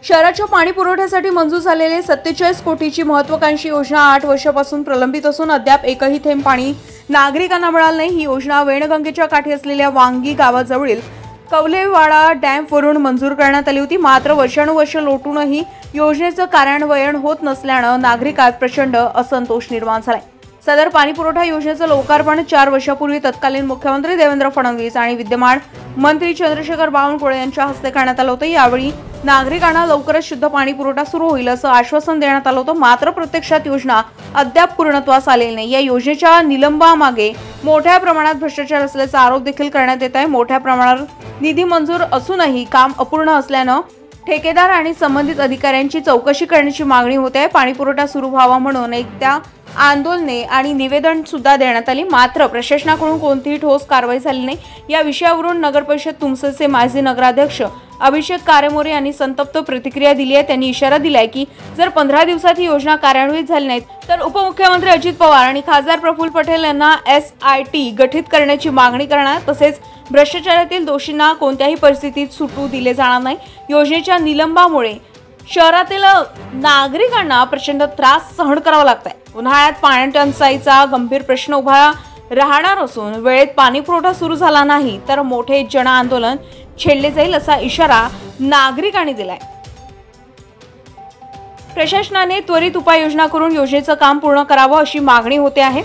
शहराच्या पाणी पुरवठ्यासाठी मंजूर झालेले 47 कोटीची महत्त्वाकांक्षी योजना 8 वर्षापासून प्रलंबित असून अद्याप एकही थेंब पाणी नागरिकांना मिळालं नाही। ही योजना वेणगंगेच्या काठी असलेल्या वांगी गावाजवळील कवलेवाडा डॅमवरून मंजूर करण्यात आली होती। मात्र वर्षानुवर्ष लोटूनही योजनेचं कार्यान्वयन होत नसल्यानं नागरिकांत प्रचंड असंतोष निर्माण झालाय। सदर पाणी पुरवठा योजनेचं लोकार्पण 4 वर्षापूर्वी तत्कालीन मुख्यमंत्री देवेंद्र फडणवीस आणि विद्यमान मंत्री चंद्रशेखर बावनकुळे यांच्या हस्ते करण्यात आलं होतं। यावेळी नागरिकांना लवकरच शुद्ध पाणी पुरवठा सुरू होईल असं आश्वासन देण्यात आलं होतं। मात्र प्रत्यक्षात योजना अद्याप पूर्णत्वास आलेली नाही। या योजनेच्या निलंबामागे मोठ्या प्रमाणात भ्रष्टाचार असल्याचा आरोप देखील करण्यात येत आहे। मोठ्या प्रमाणात निधी मंजूर असूनही काम अपूर्ण असल्यानं ठेकेदार आणि संबंधित अधिकाऱ्यांची चौकशी करण्याची मागणी होते आहे। पाणी पुरवठा सुरू व्हावा म्हणून एकदा आंदोलने आणि निवेदन सुद्धा देण्यात आली, मात्र प्रशासनाकडून कोणतीही ठोस कारवाई झाली नाही। या विषयावरून नगर परिषद तुमसरचे माजी नगराध्यक्ष अभिषेक कारेमोरे यांनी संतप्त प्रतिक्रिया दिली आहे। त्यांनी इशारा दिलाय की जर 15 दिवसात ही योजना कार्यान्वित झाली नाही तर उपमुख्यमंत्री अजित पवार आणि खासदार प्रफुल्ल पटेल यांना SIT गठीत करण्याची मागणी करणार, तसेच भ्रष्टाचारातील दोषींना कोणत्याही परिस्थितीत सुटू दिले जाणार नाही। योजनेच्या निलंबामुळे शहरातील नागरिकांना प्रचंड त्रास सहन करावा लागतोय। उन्हाळ्यात पाणी टंचाईचा गंभीर प्रश्न उभा राहणार असून वेळेत पाणी पुरवठा सुरू झाला नाही तर मोठे जन आंदोलन छेडले जाईल असा इशारा नागरिकांनी दिलाय। प्रशासनाने त्वरित उपाययोजना करून योजनेचं काम पूर्ण करावं अशी मागणी होते आहे।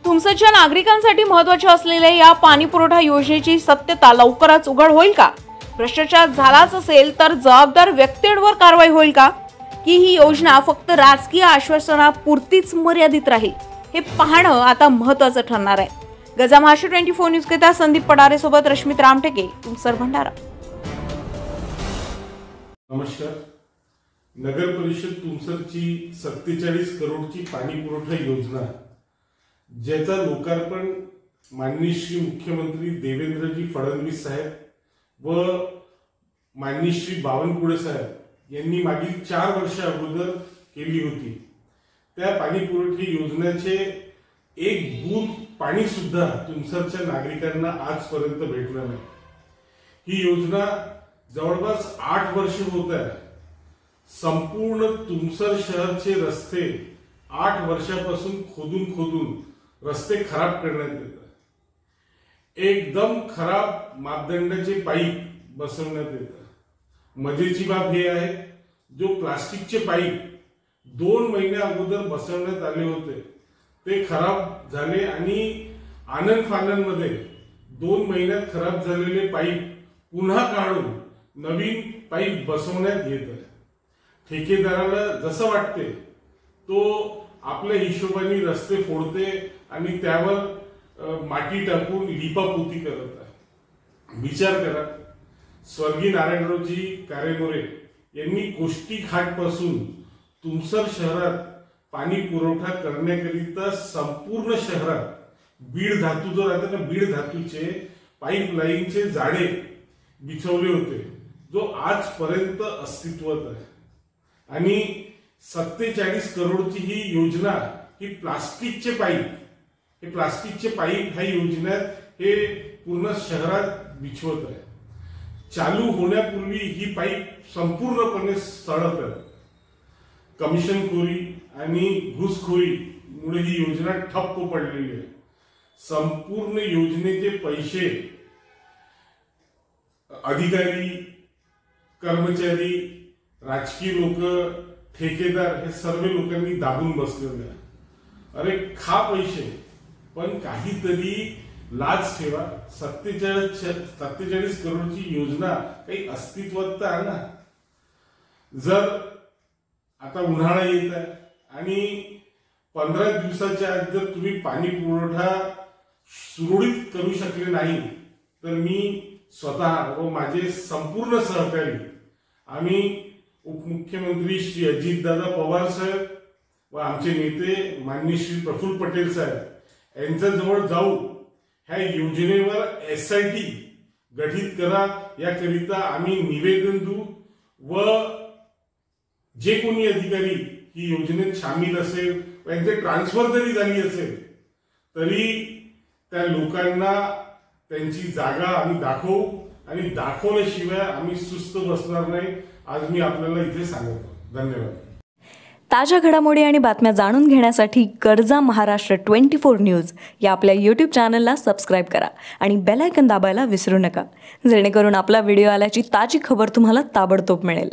तुमसरच्या नागरिकांसाठी महत्त्वाचे असलेल्या या पाणी पुरवठा योजनेची सत्यता लवकरच उघड होईल का? भ्रष्टाचार झालाच असेल तर जबाबदार व्यक्तींवर कारवाई होईल का, की ही योजना फक्त राजकीय आश्वासनापुरतीच मर्यादित राहील? हे पाहणं आता महत्त्वाचं ठरणार आहे। गजा महाराष्ट्र 24 न्यूज करिता संदीप पडारे सोबत रश्मित रामटेके, तुमसर भंडारा। नमस्कार। नगर परिषद तुमसरची 47 करोडची पाणी पुरवठा योजना ज्याचा लोकार्पण माननीय श्री मुख्यमंत्री देवेंद्रजी फडणवीस साहेब व माननीय श्री बावनकुळे साहेब यांनी मागील 4 वर्ष अगोदर केली होती, त्या पाणी पुरवठा योजनेचे एक बूंद पाणी सुद्धा तुमसरच्या नागरिकांना आजपर्यंत भेटलं नाही। ही योजना जवळपास 8 वर्ष होत आहे। संपूर्ण तुमसर शहरचे रस्ते 8 वर्षापासून खोदून रस्ते खराब करण्यात येतात। एकदम खराब मापदंडाचे पाईप बसवण्यात येतात। मजेची बाब हे आहे, जो प्लास्टिकचे पाईप 2 महिन्या अगोदर बसवण्यात आले होते ते खराब झाले आणि आनंद फानंदमध्ये 2 महिन्यात खराब झालेले पाईप पुन्हा काढून नवीन पाईप बसवण्यात येत आहे। ठेकेदाराला जसं वाटते तो आपल्या हिशोबाने रस्ते फोडते आणि त्यावर माती टाकून लिपापोती करत आहे। विचार करा, स्वर्गीय नारायणरावजी कारेमोरे यांनी कोष्टी घाट पासून तुमसर शहरात पाणी पुरवठा करण्याकरिता संपूर्ण शहरात बीड धातू जो राहते ना, बीड धातूचे पाईपलाईनचे जाळे बिछवले होते, जो आजपर्यंत अस्तित्वात आहे। आणि 47 करोडची ही योजना, ही प्लास्टिकचे पाईप ह्या योजनेत हे पूर्ण शहरात बिछवत आहे। चालू होण्यापूर्वी ही पाईप संपूर्णपणे सडत आहे। कमिशनखोरी आणि घुसखोरीमुळे ही योजना ठप्प पडलेली आहे। संपूर्ण योजनेचे पैसे अधिकारी, कर्मचारी, राजकीय लोक, ठेकेदार हे सर्व लोकांनी दाबून बसलेले आहे। अरे खा पैसे, पण काहीतरी लाज ठेवा। 47 करोडची योजना काही अस्तित्वात तर आणा। जर आता उन्हाळा येत आहे आणि 15 दिवसाच्या आत जर तुम्ही पाणी पुरवठा सुरळीत करू शकले नाही तर मी स्वतः व माझे संपूर्ण सहकारी आम्ही उपमुख्यमंत्री श्री अजितदादा पवार साहेब व आमचे नेते माननीय श्री प्रफुल्ल पटेल साहेब यांच्याजवळ जाऊ, ह्या योजनेवर SIT गठीत करा याकरिता आम्ही निवेदन देऊ व जे कोणी अधिकारी ही योजनेत सामील असेल, त्यांचे ट्रान्सफर जरी झाली असेल तरी त्या लोकांना त्यांची जागा आम्ही दाखवू आणि दाखवल्याशिवाय आम्ही सुस्त बसणार नाही, आज मी आपल्याला इथे सांगतो. धन्यवाद. ताज्या घडामोडी आणि बातम्या जाणून घेण्यासाठी गर्जा महाराष्ट्र 24 न्यूज या आपल्या यूट्यूब चॅनलला सबस्क्राईब करा आणि बेल आयकॉन दाबायला विसरू नका, जेणेकरून आपला व्हिडिओ आल्याची ताजी खबर तुम्हाला ताबडतोब मिळेल.